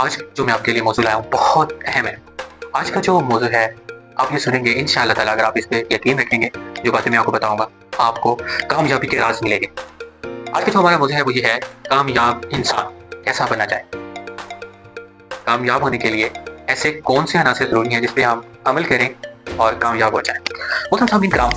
आज जो मैं आपके लिए मौजूद लाया हूँ बहुत अहम है। आज का जो मौजूद है आप ये सुनेंगे इंशाअल्लाह ताला, अगर आप इस पे यकीन रखेंगे, जो बातें मैं आपको बताऊंगा आपको कामयाबी के राज मिलेंगे। आज का जो हमारा मौजूद है वो ये है, कामयाब इंसान कैसा बना जाए। कामयाब होने के लिए ऐसे कौन से अनासर जरूरी हैं जिस पे हम अमल करें और कामयाब हो जाएं। मोहतरम सामीन कराम,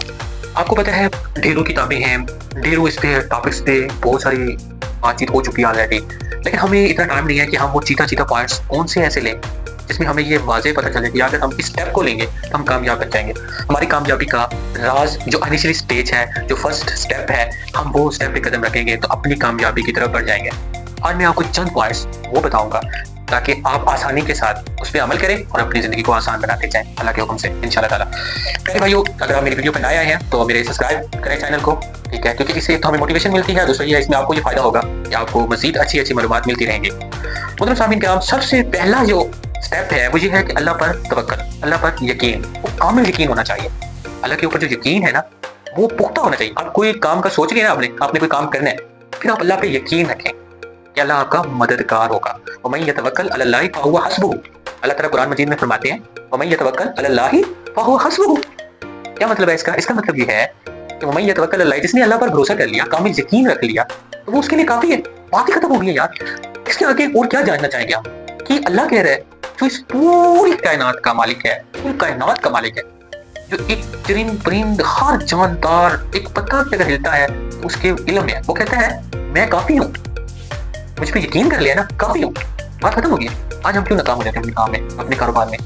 आपको पता है ढेरों किताबें हैं, ढेरों इस पे टॉपिक्स पे बहुत सारी बातचीत हो चुकी है ऑलरेडी, लेकिन हमें इतना टाइम नहीं है कि हम वो चीता पॉइंट्स कौन से ऐसे लें जिसमें हमें ये वाज़ेह पता चले कि अगर हम इस स्टेप को लेंगे तो हम कामयाब बन जाएंगे। हमारी कामयाबी का राज जो इनिशियली स्टेज है, जो फर्स्ट स्टेप है, हम वो स्टेप पे कदम रखेंगे तो अपनी कामयाबी की तरफ बढ़ जाएंगे। आज मैं आपको चंद पॉइंट्स वो बताऊंगा ताकि आप आसानी के साथ उस पर अमल करें और अपनी ज़िंदगी को आसान बनाते जाएं अल्लाह के हुक्म से इंशाअल्लाह ताला। प्यारे भाइयों, अगर आप मेरी वीडियो पर नए आए हैं तो मेरे सब्सक्राइब करें चैनल को, ठीक है, क्योंकि इससे तो हमें मोटिवेशन मिलती है, दूसरा ये इसमें आपको ये फायदा होगा कि आपको मजीद अच्छी मालूमात मिलती रहेंगी। मुहतरम सामीन कराम, सबसे पहला जो स्टेप है वो ये है कि अल्लाह पर तवक्कल, अल्लाह पर यकीन, वो कामिल यकीन होना चाहिए। अल्लाह के ऊपर जो यकीन है ना वो पुख्ता होना चाहिए। आप कोई काम का सोच रहे हैं, आपने कोई काम करना है, फिर आप अल्लाह पे यकीन रखें कि अल्लाह आपका मददगार होगा। वमन यतवक्कल अलल्लाहि फहुव हस्बुहु, अल्लाह ताला कुरान मजीद में फरमाते हैं वमन यतवक्कल अलल्लाहि फहुव हस्बुहु। क्या मतलब है इसका? इसका मतलब ये है कि वमन यतवक्कल अलल्लाहि, जिसने अल्लाह पर भरोसा कर लिया, कामिल यकीन रख लिया, तो वो उसके लिए काफी है। बात ही खत्म हो गई है यार। इसके आगे और क्या जानना चाहेंगे आप कि अल्लाह कह रहा है जो इस पूरी कायनात का मालिक है, पूरी कायनात का मालिक है, जो एक चरिंद परिंद हर जानदार एक पत्ता अगर हिलता है तो उसके इल्म में है, वो कहता है मैं काफी हूँ, मुझ पे यकीन कर लिया ना, काफी हूँ। बात खत्म हो गई। आज हम क्यों नाकाम हो जाते हैं अपने काम में, अपने कारोबार में?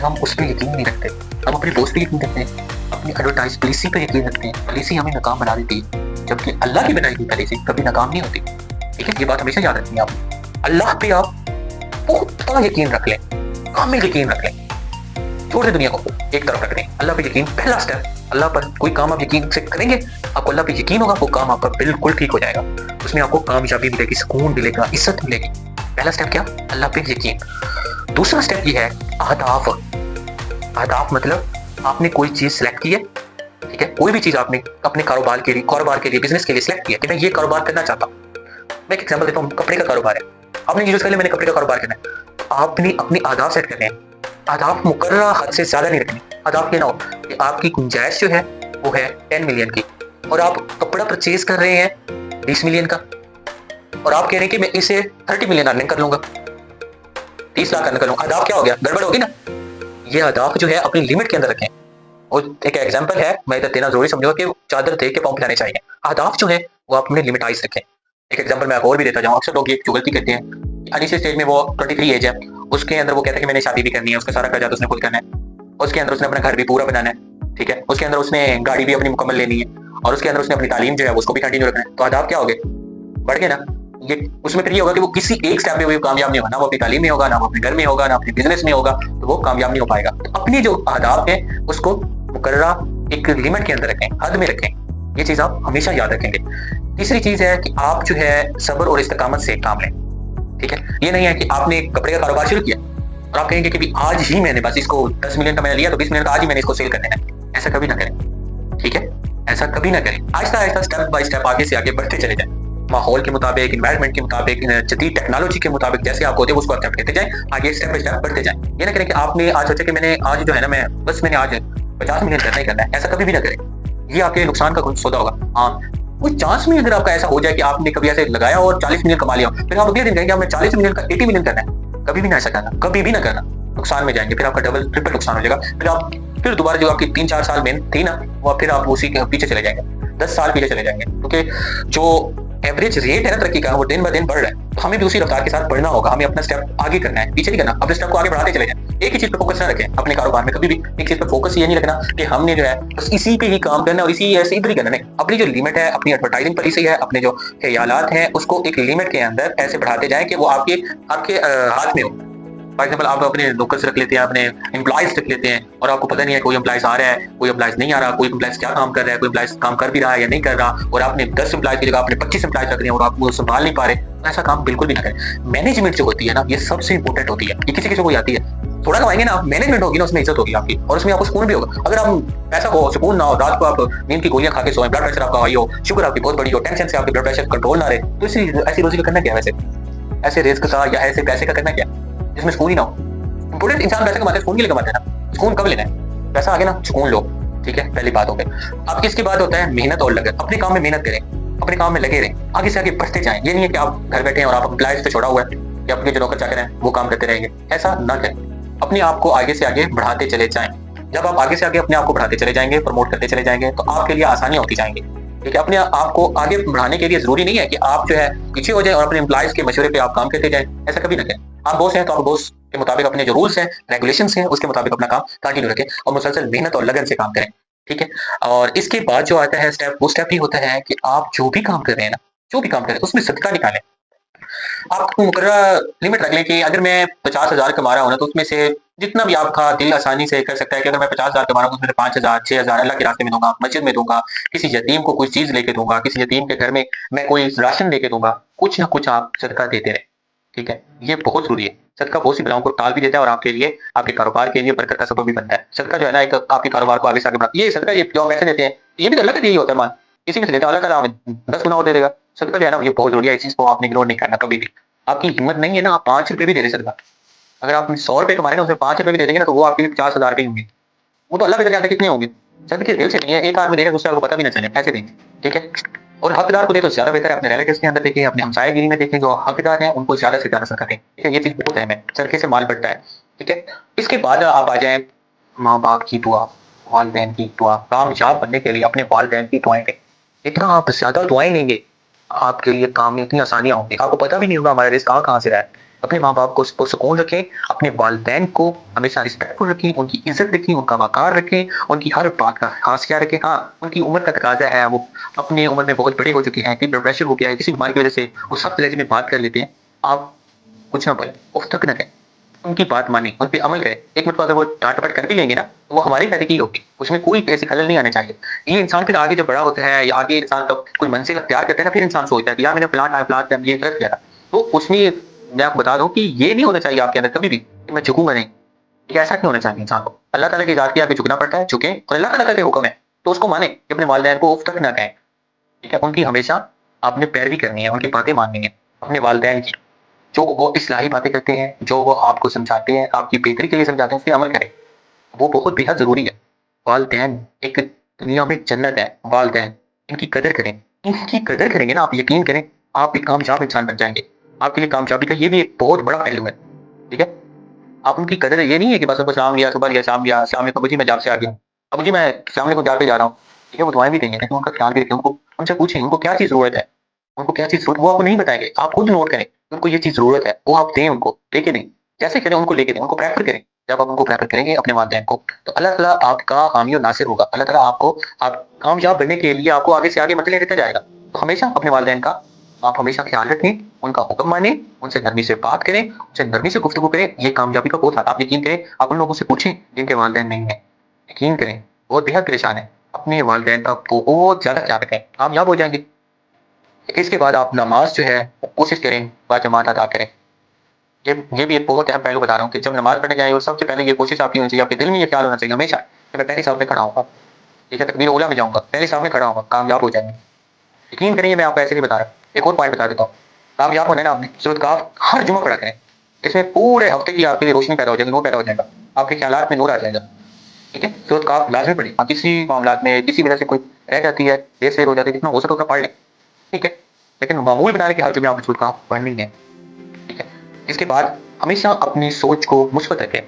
हम उस पर यकीन नहीं रखते, हम अपने दोस्त पे यकीन रखते हैं, अपनी एडवर्टाइज पॉलिसी पे यकीन रखते हैं। पॉलिसी हमें नाकाम बना देती है, जबकि अल्लाह की बनाई हुई पॉलिसी कभी नाकाम नहीं होती। ठीक है, ये बात हमेशा याद रखनी है आप। अल्लाह पे आप पुख्ता यकीन रख लें, कामिल यकीन रख लें, छोड़ दे दुनिया को, एक तरफ रख दें। अल्लाह पे यकीन पहला स्टेप। अल्लाह पर कोई काम आप यकीन से करेंगे, आपको अल्लाह पे यकीन होगा, वो काम आपका बिल्कुल ठीक हो जाएगा, उसमें आपको कामयाबी मिलेगी, सुकून मिलेगा, इज्जत मिलेगी। पहला स्टेप क्या? अल्लाह पे यकीन। दूसरा स्टेप ये है अहदाफ। अहदाफ मतलब आपने कोई चीज सेलेक्ट की है, ठीक है, कोई भी चीज आपने अपने कारोबार के लिए, बिजनेस के लिए सिलेक्ट किया कि मैं ये कारोबार करना चाहता हूँ। मैं एक एग्जांपल देता हूँ, कपड़े का कारोबार है, आपने यूज कर लिया मैंने कपड़े का कारोबार करना है, आपने अपनी आदाब सेट करने हैं। आदाब मुकर्रर हद से ज्यादा नहीं रखनी। आदाब ये ना हो कि आपकी गुंजाइश जो है वो है 10 मिलियन की और आप कपड़ा परचेज कर रहे हैं 20 मिलियन का, और आप कह रहे हैं कि मैं इसे 30 मिलियन अर्निंग कर लूंगा, 30 लाख अर्निंग कर लूंगा। आदाब क्या हो गया? गड़बड़ होगी ना। ये आदाब जो है अपनी लिमिट के अंदर रखें। और एक एग्जाम्पल है, मैं इधर देना जरूरी समझूंगा कि चादर दे के पाँव पिलाने चाहिए। आदाब जो है वो आप अपने लिमिटाइज रखें। एक एग्जाम्पल मैं और भी देता जाऊँ। अक्सर लोग ये गलती करते हैं, इनिशियल स्टेज में वो 23 एज है, उसके अंदर वो कहता है कि मैंने शादी भी करनी है, उसका सारा कर्जा तो उसने खुद करना है, उसके अंदर उसने अपना घर भी पूरा बनाना है, ठीक है, उसके अंदर उसने गाड़ी भी अपनी मुकम्मल लेनी है, और उसके अंदर उसने अपनी तालीम जो है उसको भी कंटिन्यू रखना है। तो आदाब क्या हो गए? बढ़ गए ना। ये उसमें फिर ये होगा कि वो किसी एक स्टेप में वो कामयाब नहीं होगा, ना वो अपनी तालीम में होगा, ना वो अपने घर में होगा, ना अपने बिजनेस में होगा, तो वो कामयाब नहीं हो पाएगा। तो अपनी जो आदाब है उसको मुकर्ररा एक लिमिट के अंदर रखें, हद में रखें। ये चीज आप हमेशा याद रखेंगे। तीसरी चीज है कि आप जो है सब्र और इस्तिकामत से काम लें, ठीक है। ये नहीं है कि आपने कपड़े का कारोबार शुरू किया और आप कहेंगे कि आज ही मैंने बस इसको 10 मिलियन का मैंने लिया तो 20 मिलियन का आज ही मैंने इसको सेल कर देना है। ऐसा कभी ना करें, ठीक है, ऐसा कभी ना करें। Aahista Aahista step by step आगे से आगे बढ़ते चले जाएं, माहौल के मुताबिक, एनवायरनमेंट के मुताबिक, जदीद टेक्नोलॉजी के मुताबिक जैसे आप होते हैं उसको एक्सेप्ट करते जाएं, आगे स्टेप बाय स्टेप बढ़ते जाएं। ये ना करें कि आपने आज सोचा कि मैंने आज जो है ना, मैंने आज 50 मिलियन करना ही करना है। ऐसा कभी भी ना करें, ये आपके नुकसान का कुछ सौदा होगा। हाँ, कोई चांस में अगर आपका ऐसा हो जाए कि आपने कभी ऐसे लगाया और 40 मिलियन कमा लिया, फिर आप अगले दिन कहेंगे हमें 40 मिलियन का 80 मिलियन करना है। कभी भी ना ऐसा करना, कभी भी ना करना, नुकसान में जाएंगे, फिर आपका डबल ट्रिपल नुकसान हो जाएगा। फिर दोबारा जो आपकी 3-4 साल मेहनत थी ना, वो फिर आप उसी के पीछे चले जाएंगे, 10 साल पीछे चले जाएंगे, क्योंकि जो एवरेज रेट है ना तरक्की का वो दिन ब दिन बढ़ रहा है। तो हमें भी उसी रफ्तार के साथ बढ़ना होगा, हमें अपना स्टेप आगे करना है, पीछे नहीं करना। अपने स्टेप को आगे बढ़ाते चले जाएं, एक ही चीज पे फोकस ना रखें अपने कारोबार में। कभी भी एक चीज पे फोकस ये नहीं रखना कि हमने जो है बस इसी पे ही काम करना और इसी ऐसे इधर ही करना। नहीं, अपनी जो लिमिट है, अपनी एडवर्टाइजिंग पॉलिसी है, अपने जो ख्यालात हैं, उसको एक लिमिट के अंदर ऐसे बढ़ाते जाएं कि वो आपके हाथ में हो। फॉर एग्जाम्पल आप अपने लोकल्स रख लेते हैं, अपने एम्प्लॉयज रख लेते हैं, और आपको पता नहीं है कोई एम्प्लॉयज आ रहा है, कोई एम्प्लॉयज नहीं आ रहा, कोई एम्प्लॉयज क्या काम कर रहा है, कोई एम्प्लॉयज काम कर भी रहा है या नहीं कर रहा, और आपने 10 एम्प्लॉयज की जगह आपने 25 एम्प्लॉयज रख दिए और आप वो संभाल नहीं पा रहे। ऐसा काम बिल्कुल भी ना करें। मैनेजमेंट जो होती है ना, ये सबसे इंपॉर्टेंट होती है। ये किसी किसी को आती है, थोड़ा कमाएंगे ना, मैनेजमेंट होगी ना, उसमें इज्जत होगी आपकी और उसमें आपको सुकून भी होगा। अगर आप पैसा हो, सुकून ना हो, रात को आप नींद की गोलियां खा के सोए, ब्लड प्रेशर आपका हाई हो, शुगर आपकी बहुत बड़ी हो, टेंशन से आपके ब्लड प्रेशर कंट्रोल ना रहे, तो ऐसी रोजी का करना क्या? वैसे ऐसे रिस्क का या ऐसे पैसे का करना क्या? जिसमें सुकून ही ना हो। इंपॉर्टेंट इंसान पैसे कमाते हैं, सुकून के लिए कमाते हैं ना। सुकून कब लेना है? पैसा आ गया ना, सुकून लो, ठीक है, पहली बात हो गई। अब इसके बाद होता है मेहनत और लगन। अपने काम में मेहनत करें, अपने काम में लगे रहें, आगे से आगे बढ़ते जाएं। ये नहीं है कि आप घर बैठे हैं और आप एम्प्लॉयज पे छोड़ा हुआ है कि अपने जो नौकर चाकर हैं वो काम करते रहेंगे, ऐसा ना करें। अपने आप को आगे से आगे बढ़ाते चले जाएं। जब आप आगे से आगे अपने आप को बढ़ाते चले जाएंगे, प्रमोट करते चले जाएंगे, तो आपके लिए आसानियां होती जाएंगी, ठीक है। अपने आप को आगे बढ़ाने के लिए जरूरी नहीं है कि आप जो है पीछे हो जाए और अपने एम्प्लॉयज के मशवरे पे आप काम करते जाएं, ऐसा कभी ना करें। आप बॉस हैं तो आप बॉस के मुताबिक अपने जो रूल्स हैं, रेगुलेशंस हैं, उसके मुताबिक अपना काम कंटिन्यू रखें और मुसलसल मेहनत और लगन से काम करें, ठीक है। और इसके बाद जो आता है स्टेप, वो स्टेप ही होता है कि आप जो भी काम कर रहे हैं ना, जो भी काम कर रहे हैं उसमें सदका निकालें। आप मुकर्रर लिमिट रख लें कि अगर मैं 50,000 कमा रहा हूँ ना, तो उसमें से जितना भी आपका दिल आसानी से कर सकता है कि अगर मैं 50,000 कमा रहा हूँ, उसमें से 5,000 6,000 अल्लाह के रास्ते में दूंगा, मस्जिद में दूंगा, किसी यतीम को कुछ चीज लेके दूंगा, किसी यतीम के घर में मैं कोई राशन लेके दूंगा। कुछ ना कुछ आप सदका देते रहे, ठीक है। ये बहुत जरूरी है। सदका बहुत सी बलाओं को टाल भी देता है और आपके लिए, आपके कारोबार के लिए बरकत का सबब भी बनता है। सदका जो है ना, एक आपके कारोबार को आगे से आगे बढ़ाता है। ये सदका, ये जो आप पैसे देते हैं, ये भी तो अल्लाह का दिया ही होता है मान। किसी में से देते हैं, अल्लाह का 10 गुना और दे देगा। सदका जो है ना, ये बहुत जरूरी है। इस चीज को आपने इग्नोर नहीं करना कभी भी। आपकी हिम्मत नहीं है ना, आप 5 रुपए भी दे दे सदका। अगर आप 100 रुपए कमा रहे हैं, उसमें 5 रुपए भी दे देंगे ना, तो वो आपके लिए 50,000 रुपए होंगे। वो तो अल्लाह पे जाते कितने होंगे। सदके दिल से नहीं है, एक आदमी देगा, दूसरे को पता भी ना चले, ऐसे देंगे, ठीक है। और हकदार को दे तो ज्यादा बेहतर है। अपने रिलेटिव्स के अंदर देखें, अपने हमसायगिरी में देखें, जो हकदार हैं उनको ज्यादा से ज्यादा सदका दें, ठीक है। ये चीज बहुत अहम है, सदके से माल बढ़ता है, ठीक है। इसके बाद आप आ जाए माँ बाप की दुआ, वालिदैन की दुआ। कामयाब बनने के लिए अपने वालिदैन की दुआएं लें। इतना आप ज्यादा दुआएं लेंगे, आपके लिए काम में इतनी आसानियां होंगी, आपको पता भी नहीं होगा हमारा रिस्क कहाँ से रहा है। अपने माँ बाप को सुकून रखें, अपने वालिदैन को हमेशा रिस्पेक्टफुल रखें, उनकी इज्जत रखें, उनका वकार रखें, उनकी हर बात का खास ख्याल रखें। हाँ, उनकी उम्र का तकाजा है, वो अपनी उम्र में बहुत बड़े हो चुके हैं, ब्लड प्रेशर हो गया है, किसी बीमारी की वजह से वो सब लहजे में बात कर लेते हैं। आप कुछ ना बोले, उफ तक न करें, उनकी बात माने, उन पे अमल करें। एक मिनट अगर वो डांट-पट कर भी लेंगे ना, तो वो हमारी फायदे की होगी, उसमें कोई ऐसी खलल नहीं आने चाहिए। ये इंसान फिर आगे जब बड़ा होता है या आगे इंसान जब कोई मंजिल अख्तियार करता है ना, फिर इंसान सोचता है कि यार मैंने फलां टाइम ये गलत किया था। तो उसमें मैं आपको बता दूँ कि ये नहीं होना चाहिए आपके अंदर कभी भी कि मैं झुकूँगा नहीं, कि ऐसा नहीं होना चाहिए इंसान को। अल्लाह ताला की ज़ात के आगे झुकना पड़ता है, झुकें, और अल्लाह ताला का जो हुक्म है, तो उसको मानें कि अपने वालिदैन को उफ तक ना कहें, ठीक है। उनकी हमेशा आपने पैरवी करनी है, उनकी बातें माननी है, अपने वालिदैन की। जो वो इस्लाही बातें करते हैं, जो वो आपको समझाते हैं, आपकी बेहतरी के लिए समझाते हैं, उस पे अमल करें। वो बहुत बेहद ज़रूरी है। वालिदैन एक दुनिया में जन्नत है, वालिदैन, इनकी कदर करें। इनकी कदर करेंगे ना, आप यकीन करें, आप एक कामयाब इंसान बन जाएँगे। आपके लिए कामयाबी का ये भी एक बहुत बड़ा पहलू है, ठीक है। आप उनकी कदर, ये नहीं है कि बस उनको सलाम लिया, सुबह लिया, शाम लिया, अस्सलाम वालेकुम अबू जी मैं जॉब से आ गया। अबू जी मैं अस्सलाम वालेकुम जॉब पे जा रहा हूँ, ठीक है। वो दुआएँ भी देंगे, लेकिन उनका ख्याल भी रखें, उनको उनसे पूछें उनको क्या चीज़ ज़रूरत है, उनको क्या चीज़ ज़रूरत, वो आपको नहीं बताएँगे, आप खुद नोट करें, उनको ये चीज़ ज़रूरत है, वो आप दें उनको, लेके दें। कैसे करें, उनको लेके दें, उनको प्रेफ़र करें। जब आप उनको प्रेफ़र करेंगे अपने वालिदैन को, तो अल्लाह ताला आपका हामी और नासिर होगा। अल्लाह ताला आपको, आप कामयाब बनने के लिए आपको आगे से आगे मंज़िलें देता जाएगा। तो हमेशा अपने वालिदैन का आप हमेशा ख्याल रखें, उनका हुक्म मानें, उनसे नरमी से बात करें, उनसे नरमी से गुफ्तगू करें। ये कामयाबी का बहुत, आप यकीन करें, आप उन लोगों से पूछें जिनके वालिदैन नहीं हैं। यकीन करें, बहुत बेहद परेशान हैं। अपने वालिदैन का बहुत ज़्यादा ख्याल रखें, कामयाब हो जाएँगे। इसके बाद आप नमाज़ जो है कोशिश करें बाजमात अदा करें। ये भी एक बहुत अहम पहलू बता रहा हूँ कि जब नमाज़ पढ़ने जाएँ, सबसे पहले ये कोशिश आपकी होनी चाहिए, आपके दिल में ये ख्याल होना चाहिए हमेशा कि मैं पहली साफ में खड़ा होऊँगा, ठीक है, तकबीर ऊला में जाऊँगा, पहली साफ में खड़ा होऊँगा, कामयाब हो जाएँगे। यकीन करिए, मैं आपको ऐसे नहीं बता रहा। एक और पॉइंट बता देता हूँ। कामयाब होना है ना आपने, सूरत काफ हर जुमा पढ़ा करें। इसमें पूरे हफ्ते की आपके लिए रोशनी पैदा हो जाएगी, नूर पैदा हो जाएगा। आपके ख्यालात में नूर आ जाएगा, ठीक है। सूरत काफ लाज़मी पढ़ें। आप किसी मामलात में किसी वजह से कोई रह जाती है, देर से हो जाती है, जितना हो सके उतना पढ़ लें, ठीक है। लेकिन मामूल बनाने की हर जुमे आपने सूरत काफ पढ़नी है, ठीक है। इसके बाद हमेशा अपनी सोच को मुस्बत रखें।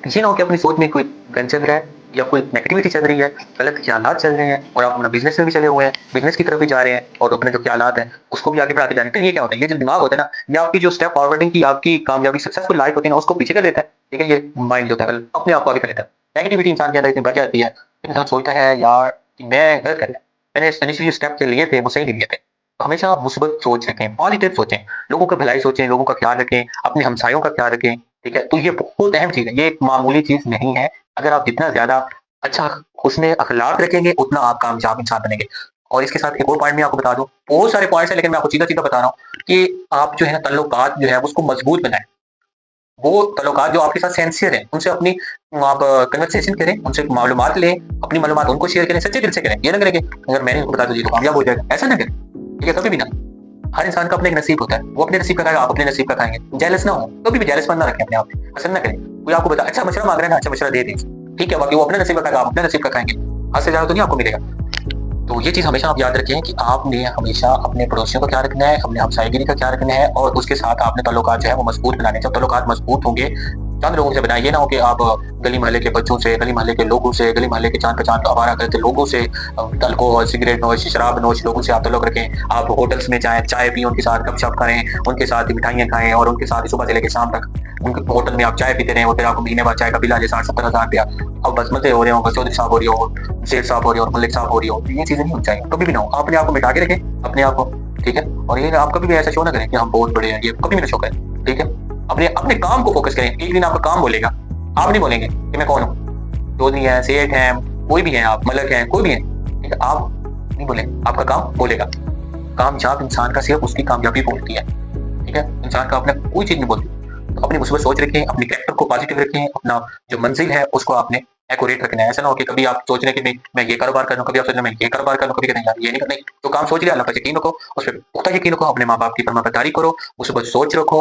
ये ना हो कि अपनी सोच में कोई गन चल रहा है या कोई नेगेटिविटी चल रही है, गलत ख्यालात चल रहे हैं और आप अपना बिज़नेस में भी चले हुए हैं, बिज़नेस की तरफ भी जा रहे हैं और अपने जो ख्यालात हैं, उसको भी आगे बढ़ाते जा रहे हैं। तो ये क्या होता है, ये जो दिमाग होता है ना, ये आपकी जो स्टेप फॉरवर्डिंग की आपकी कामयाबी सक्सेसफुल लाइफ होती है ना, उसको पीछे कर देता है, ठीक है। ये माइंड जो होता है अपने आप को आगे कर देता है। नेगेटिविटी इंसान के अंदर इतनी बढ़ जाती है, इंसान सोचता है यार कि मैं गलत कर लिया, मैंने इनिशियली स्टेप जो लिए थे वो सही नहीं लिए थे। तो हमेशा मुस्बत सोच रखें, पॉजिटिव सोचें, लोगों का भलाई सोचें, लोगों का ख्याल रखें, अपने हमसायों का ख्याल रखें, ठीक है। तो ये बहुत अहम चीज़ है, ये एक मामूली चीज़ नहीं है। अगर आप जितना ज़्यादा अच्छा हुस्न अखलाक रखेंगे, उतना आप कामयाब इंसान बनेंगे। और इसके साथ एक और पॉइंट मैं आपको बता दूँ, बहुत सारे पॉइंट्स हैं, लेकिन मैं आपको सीधा-सीधा बता रहा हूँ कि आप जो है ना ताल्लुकात जो है उसको मजबूत बनाएँ। वो ताल्लुकात जो आपके साथ सिंसियर हैं, उनसे अपनी आप कन्वर्सेशन करें, उनसे मालूमात लें, अपनी मालूमात उनको शेयर करें, सच्चे दिल से करें। ये ना करें कि अगर मैंने उनको बता दिया तो कामयाब हो जाएगा, ऐसा ना करें, ठीक है, कभी भी ना। हर इंसान का अपना एक नसीब होता है, वो अपने नसीब का खाएगा, आप अपने नसीब का खाएंगे। जेलस ना हो, कभी भी जेलस ना रखें अपने आप में, पसंद ना करें। कोई आपको बता अच्छा मशवरा मांग रहा है ना, अच्छा मशवरा दे दें, ठीक है, बाकी वो अपने नसीब का खाएगा, आप अपने नसीब का खाएंगे, आज से ज्यादा तो नहीं आपको मिलेगा। तो ये चीज हमेशा आप याद रखें कि आपने हमेशा अपने पड़ोसियों का ख्याल रखना है, अपने हमसायगिरी का ख्याल रखना है, और उसके साथ आपने ताल्लुकात जो है वो मजबूत बनाने। जब ताल्लुकात मजबूत होंगे, चंद लोगों से बनाए, ये ना हो कि आप गली मोहल्ले के बच्चों से, गली मोहल्ले के लोगों से, गली मोहल्ले के जान पहचान आवारा करते लोगों से, अल्कोहल, सिगरेट नोश, शराब नोश लोगों से आप ताल्लुक रखें। आप होटल्स में जाएं, चाय पिए, उनके साथ गपशप करें, उनके साथ मिठाइयाँ खाएं, और उनके साथ सुबह से लेकर शाम तक उनके होटल में आप चाय पीते रहें, और फिर आपको महीने बाद चाय का बिल आ जाए 60-70 हज़ार रुपया। अब बस मजे हो रहे हो, चौधरी साहब हो रही हो, सेठ साहब हो रही हो, मलिक साहब हो रही हो, ये चीजें नहीं होनी चाहिए, कभी भी ना हो। आप अपने आप को मिटा के रखें, अपने आप को, ठीक है। और ये आप कभी भी ऐसा शो ना करें कि हम बहुत बड़े हैं, ये कभी भी ना शो करें, ठीक है। अपने अपने काम को फोकस करें। एक दिन आपका काम बोलेगा, आप नहीं बोलेंगे कि मैं कौन हूँ, चौधरी है, सेठ है, कोई भी है, आप मलक हैं, कोई भी है, ठीक है, आप नहीं बोलेंगे, आपका काम बोलेगा। कामयाब इंसान का सिर्फ उसकी कामयाबी बोलती है, ठीक है, इंसान का अपना कोई चीज नहीं बोलती। तो अपनी मुस्बत सोच रखें, अपने कैरेक्टर को पॉजिटिव रखें, अपना जो मंजिल है उसको आपने एक्यूरेट रखना है। ऐसा ना हो कि कभी आप सोच रहे हैं कि मैं ये कारोबार कर लूँ, कभी आप सोच रहे हैं मैं ये कारोबार कर लूँ, कभी कहते हैं यार ये नहीं करना। जो काम सोच लिया अल्लाह पर यकीन रखो, उस पर पुख्ता यकीन रखो, अपने माँ बाप की फरमाबरदारी करो, मुस्बत सोच रखो,